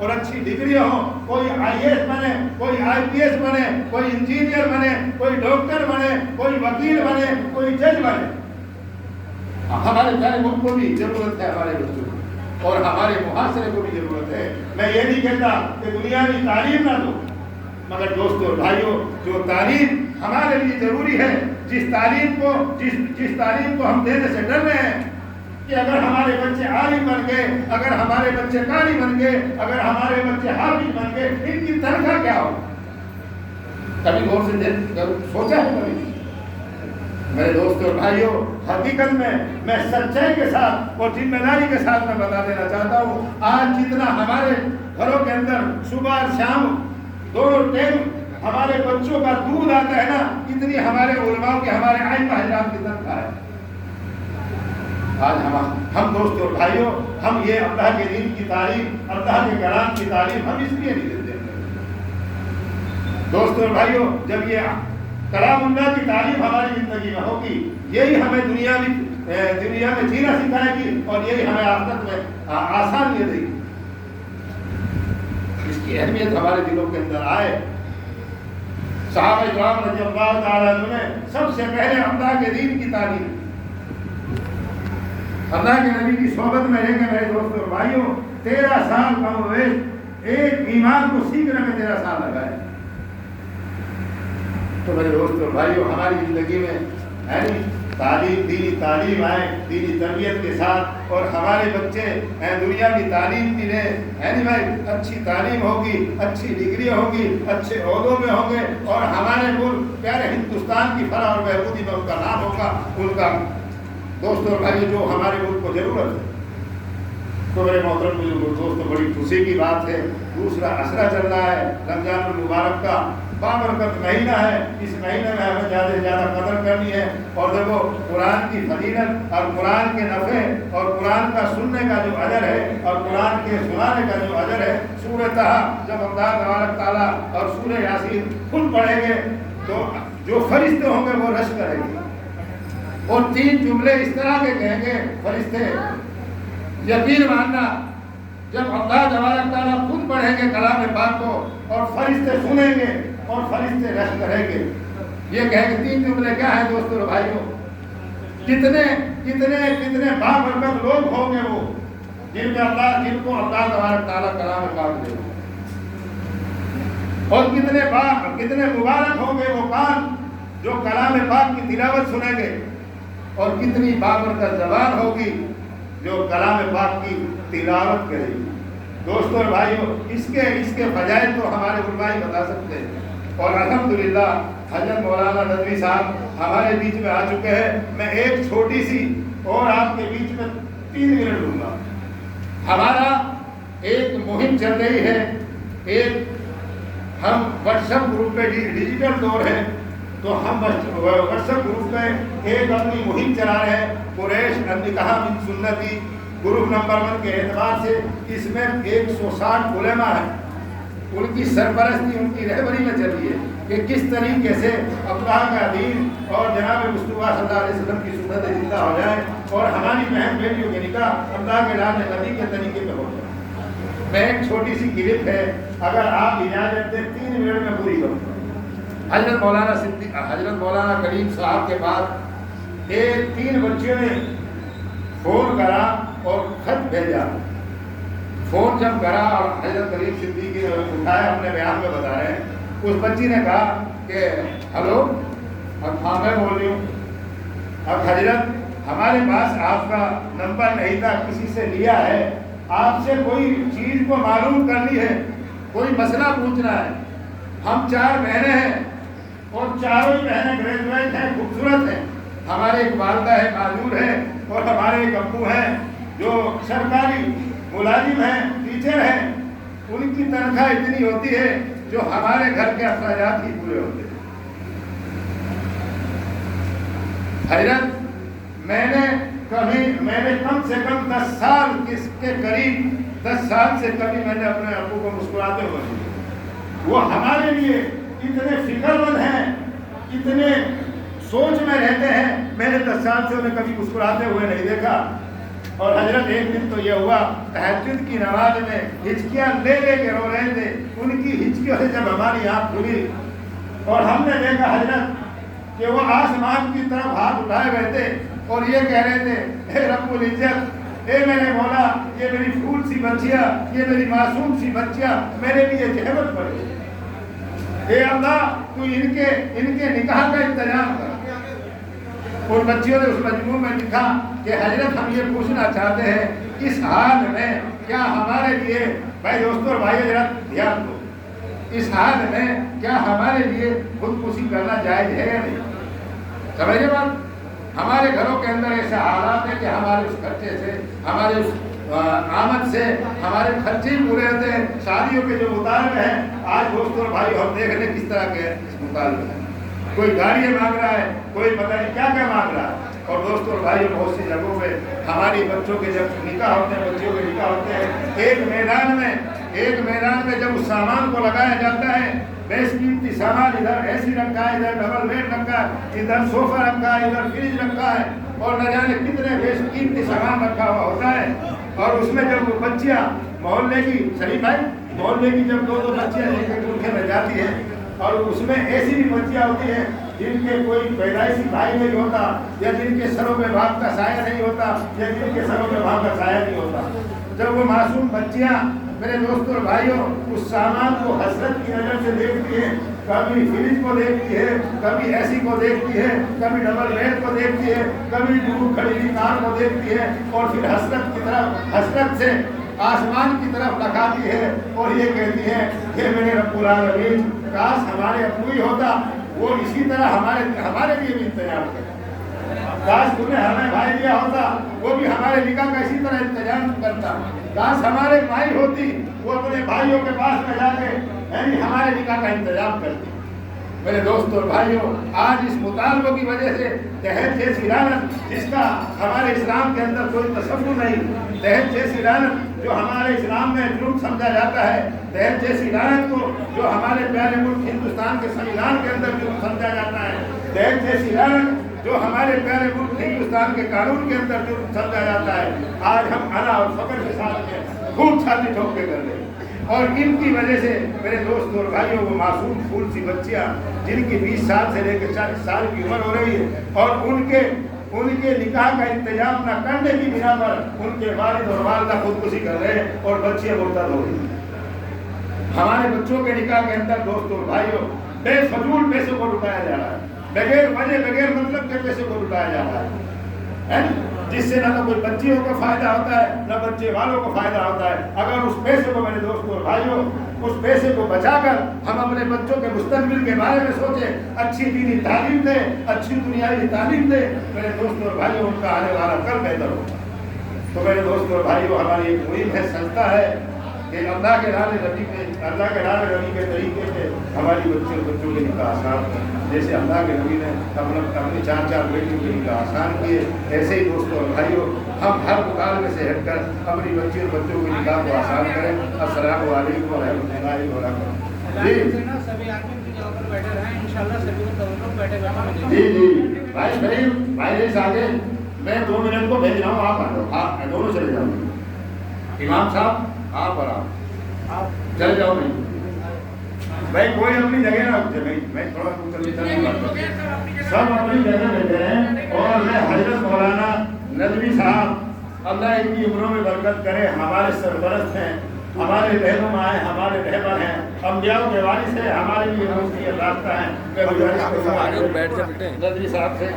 اور اچھی ڈگریاں ہوں، کوئی IAS بنے، کوئی IPS بنے، کوئی انجینئر بنے، کوئی ڈاکٹر بنے، کوئی وکیل بنے، کوئی جج بنے۔ ہمارے پیارے ملک کو بھی ضرورت ہے ہمارے بچوں کو، اور ہمارے معاشرے کو بھی ضرورت ہے۔ میں یہ نہیں کہتا کہ دنیا میں تعلیم نہ دو، مگر دوستو اور بھائیوں، جو تعلیم ہمارے لیے ضروری ہے، جس تعلیم کو ہم دینے سے ڈر رہے ہیں کہ اگر ہمارے بچے عالم بن گئے، اگر ہمارے بچے قاری بن گئے، اگر ہمارے بچے حافظ بن گئے، ان کی تنخواہ کیا ہو؟ کبھی غور سے سوچا ہے کبھی؟ میرے دوستوں اور بھائیوں، حقیقت میں سچائی کے ساتھ اور ذمہ داری کے ساتھ میں بتا دینا چاہتا ہوں، آج جتنا ہمارے گھروں کے اندر صبح اور شام دونوں ٹائم ہمارے بچوں کا دودھ آتا ہے نا، اتنی ہمارے علماء کے، ہمارے ائمہ حضرات کی تنخواہ ہے۔ آج ہم دوستوں اور بھائیوں، ہم یہ اللہ کے دین کی تعلیم، اللہ کے کلام کی تعلیم ہم اس لیے نہیں دیتے۔ دوستوں اور بھائیوں، جب یہ کلام اللہ کی تعلیم ہماری زندگی میں ہوگی، یہی ہمیں دنیا میں جینا سکھائے گی، اور یہی ہمیں آخرت میں آسانیاں دے گی۔ اس کی اہمیت ہمارے دلوں کے اندر آئے۔ صحابہ کرام رضی اللہ تعالیٰ عنہ نے سب سے پہلے اللہ کے دین کی تعلیم، اللہ کے نبی کی صحبت میں رہ کے میرے دوستوں اور بھائیوں 13 سال کم و بیش ایک ایمان کو سیکھنے میں 13 سال لگائے۔ تو میرے دوستوں اور بھائیوں، ہماری زندگی میں یعنی تعلیم، دینی تعلیم آئے دینی تربیت کے ساتھ، اور ہمارے بچے دنیا کی تعلیم کی لیں، یعنی بھائی اچھی تعلیم ہوگی، اچھی ڈگری ہوگی، اچھے عہدوں میں ہوں گے، اور ہمارے ملک پیارے ہندوستان کی فلاح اور بہبودی میں ان کا نام ہوگا، ان کا دوستوں اور بھائی جو ہمارے ملک کو ضرورت ہے۔ تو میرے محترم دوستوں، بڑی خوشی کی بات ہے، دوسرا عشرہ چل رہا ہے رمضان المبارک کا، بابرکت مہینہ ہے۔ اس مہینے میں ہمیں زیادہ سے زیادہ قدر کرنی ہے، اور دیکھو قرآن کی فضیلت اور قرآن کے نفع اور قرآن کا سننے کا جو اجر ہے اور قرآن کے سنانے کا جو اجر ہے، سورہ طہ جب اللہ تبارک تعالیٰ اور سورہ یاسین خود پڑھیں گے تو جو فرشتے ہوں گے وہ رشک کریں گے، اور 3 جملے اس طرح کے کہیں گے فرشتے، یقین ماننا جب اللہ تبارک تعالیٰ خود پڑھیں گے کلام پاک کو اور فرشتے سنیں گے اور فرشتے رشک کریں گے، یہ کہیں گے 3 جملے کیا ہیں دوستوں اور بھائیوں؟ کتنے بابرکت لوگ ہوں گے وہ جن کو اللہ تبارک تعالیٰ کلام پاک دے، اور کتنے مبارک ہوں گے وہ کان جو کلام پاک کی تلاوت سنیں گے، اور کتنی بابرکت زبان ہوگی جو کلام پاک کی تلاوت کرے گی۔ دوستوں اور بھائیوں، اس کے فضائل تو ہمارے علماء ہی بتا سکتے ہیں، اور الحمدللہ حضرت مولانا ندوی صاحب ہمارے بیچ میں آ چکے ہیں۔ میں ایک چھوٹی سی اور آپ کے بیچ میں 3 منٹ لوں گا۔ ہمارا ایک مہم چل رہی ہے، ہم واٹس ایپ گروپ پہ ڈیجیٹل دور ہے، تو ہم واٹس ایپ گروپ پہ ایک اپنی مہم چلا رہے ہیں، قریش النکاح من سنتی۔ گروپ نمبر 1 کے اعتبار سے اس میں 160 علماء ہیں، ان کی سرپرستی، ان کی رہبری میں چل رہی ہے کہ کس طریقے سے اللہ کا دین اور جناب مصطفیٰ صلی اللہ علیہ وسلم کی سنت زندہ ہو جائے، اور ہماری بہن بیٹیوں کے نکاح اللہ کے راہ نبی کے طریقے پہ ہو جائے۔ میں ایک چھوٹی سی کلپ ہے، اگر آپ اجازت دیں 3 منٹ میں پوری کروں گا۔ حضرت مولانا کریم صاحب کے بعد 3 بچیوں نے فون کرا اور خط بھیجا۔ فون جب کرا اور حضرت کریم صدیقی نے اٹھایا، اپنے بیان میں بتا رہے ہیں، اس بچی نے کہا کہ ہلو، اب ہاں میں بول رہی ہوں، اب حضرت ہمارے پاس آپ کا نمبر نہیں تھا، کسی سے لیا ہے، آپ سے کوئی چیز کو معلوم کرنی ہے، کوئی مسئلہ پوچھنا ہے۔ ہم 4 بہنیں ہیں، اور چاروں بہنیں گریجویٹ ہیں، خوبصورت ہیں، ہمارے ایک والدہ ہے معذور ہے، اور ہمارے ایک ابو ہیں جو سرکاری ملازم ہیں، ٹیچر ہیں، ان کی تنخواہ اتنی ہوتی ہے جو ہمارے گھر کے اخراجات ہی پورے ہوتے ہیں۔ حضرت میں نے کم سے کم 10 سال کے قریب 10 سال سے کبھی میں نے اپنے ابو کو مسکراتے ہوئے نہیں، وہ ہمارے لیے اتنے فکر مند ہیں، اتنے سوچ میں رہتے ہیں، میں نے 10 سال سے انہیں کبھی مسکراتے ہوئے نہیں دیکھا۔ اور حضرت ایک دن تو یہ ہوا تہجد کی نماز میں ہچکیاں لے لے کے رو رہے تھے، ان کی ہچکیوں سے جب ہماری آنکھ کھلی اور ہم نے دیکھا حضرت کہ وہ آسمان کی طرف ہاتھ اٹھائے ہوئے تھے اور یہ کہہ رہے تھے اے رب العزت، اے میرے مولا، یہ میری پھول سی بچیاں، یہ میری معصوم سی بچیاں میرے لیے زحمت پڑے، اے اللہ تو ان کے نکاح کا انتظام کر۔ ان بچیوں نے اس مجموع میں لکھا کہ حضرت ہم یہ پوچھنا چاہتے ہیں اس حال میں کیا ہمارے لیے، بھائی دوستو اور بھائی حضرت دھیان دو، اس حال میں کیا ہمارے لیے خودکشی کرنا جائز ہے یا نہیں؟ سمجھے بات؟ ہمارے گھروں کے اندر ایسے حالات ہیں کہ ہمارے اس خرچے سے، ہمارے اس آمد سے ہمارے خرچے ہی پورے ہوتے ہیں۔ شادیوں کے جو مطالبے ہیں آج دوستوں اور بھائی ہم دیکھ رہے ہیں کس طرح کے اس مطالبے ہیں، کوئی گاڑیاں مانگ رہا ہے، کوئی پتہ نہیں کیا کیا مانگ رہا ہے۔ اور دوستوں اور بھائی بہت سی جگہوں پہ ہماری بچوں کے جب نکاح ہوتے ہیں، بچیوں کے نکاح ہوتے ہیں، ایک میدان میں جب اس سامان کو لگایا جاتا ہے، بیس قیمتی سامان ادھر اے سی رکھا ہے، ادھر ڈبل بیڈ رکھا ہے، ادھر صوفہ رکھا ہے، ادھر فریج رکھا ہے، اور نہ جانے کتنے بیس قیمتی سامان رکھا ہوا ہوتا ہے، اور اس میں جب وہ بچیاں محلے کی، شریف بھائی، محلے کی جب دو بچیاں لے کے گلکھے میں جاتی ہیں، اور اس میں ایسی بھی بچیاں ہوتی ہیں جن کے کوئی پیدائشی بھائی نہیں ہوتا، یا جن کے سروں پہ باپ کا سایہ نہیں ہوتا، یا جن کے سروں پہ باپ کا سایہ نہیں ہوتا، جب وہ معصوم بچیاں میرے دوستوں اور بھائیوں اس سامان کو حسرت کی نظر سے دیکھتی ہیں، کبھی فریج کو دیکھتی ہے، کبھی اے سی کو دیکھتی ہے، کبھی ڈبل بیڈ کو دیکھتی ہے، کبھی دور کھڑی ہوئی کار کو دیکھتی ہے، اور پھر حسرت سے آسمان کی طرف لگاتی ہے اور یہ کہتی ہے کہ میرے رب العالمین، کاش ہمارے ابو ہی ہوتا وہ اسی طرح ہمارے لیے بھی انتظام کرے، کاش تمہیں ہمیں بھائی دیا ہوتا وہ بھی ہمارے نکاح کا اسی طرح انتظام کرتا، کاش ہمارے مائی ہوتی وہ اپنے بھائیوں کے پاس میں جا کے یعنی ہمارے نکاح کا انتظام کرتی۔ میرے دوستوں اور بھائیوں، آج اس مطالبوں کی وجہ سے دہیج جیسی لعنت جس کا ہمارے اسلام کے اندر کوئی تصور نہیں، دہیج جیسی لعنت جو ہمارے اسلام میں جرم سمجھا جاتا ہے، دہیج جیسی لعنت کو جو ہمارے پیارے ملک ہندوستان کے سنویدھان کے اندر جرم سمجھا جاتا ہے، دہیج جیسی لعنت جو ہمارے پیارے ملک ہندوستان کے قانون کے اندر جرم سمجھا جاتا ہے، آج ہم انا اور فخر کے ساتھ میں خوب چھاتی ٹھوک کے کر لیں۔ اور ان کی وجہ سے میرے دوست اور بھائیوں، وہ معصوم پھول سی بچیاں جن کی 20 سال سے لے کے 40 سال کی عمر ہو رہی ہے، اور ان کے نکاح کا انتظام نہ کرنے کی بنا پر ان کے والد اور والدہ خودکشی کر رہے ہیں اور بچیاں مرتد ہو رہی ہیں۔ ہمارے بچوں کے نکاح کے اندر دوستوں اور بھائیوں بے فضول پیسوں کو لٹایا جا رہا ہے، بغیر وجہ بغیر مطلب کے پیسے کو لٹایا جا رہا ہے، جس سے نہ تو کوئی بچیوں کو فائدہ ہوتا ہے نہ بچے والوں کو فائدہ ہوتا ہے۔ اگر اس پیسے کو، میرے دوستوں اور بھائیوں، اس پیسے کو بچا کر ہم اپنے بچوں کے مستقبل کے بارے میں سوچیں، اچھی دینی تعلیم دیں، اچھی دنیاوی تعلیم دیں، میرے دوستوں اور بھائیوں ان کا آنے والا کل بہتر ہوگا۔ تو میرے دوستوں اور بھائیوں، ہماری ایک مہم ہے، سنستھا ہے کہ اللہ کے راہ نبی کے طریقے سے ہماری بچوں کے نکاح آسان ہیں۔ جیسے اللہ کے نبی نے اپنی 4 بیٹیوں کے نکاح آسان کیے، ایسے ہی دوستوں اور بھائیوں ہم ہر مکالمے سے ہٹ کر اپنی بچی اور بچوں کے نکاح کو آسان کریں۔ السلام علیکم ورحمۃ اللہ وبرکاتہ۔ جی بھائی شریف بھائی سے آگے میں 2 منٹ کو بھیج رہا ہوں، آپ آ جاؤ، آپ دونوں چلے جاؤ، امام صاحب آپ اور آپ چلے جاؤ۔ نہیں بھائی کوئی اپنی جگہ نہ رکھتے، میں تھوڑا سب اپنی جگہ بیٹھے ہیں، اور میں حضرت مولانا ندوی صاحب اللہ ان کی عمروں میں برکت کرے، ہمارے سرپرست ہیں، ہمارے رہنما ہیں، ہمارے رہبر ہیں، انبیاء کے وارث ہیں، ہمارے لیے روشنی راستہ ہیں۔ ندوی صاحب سے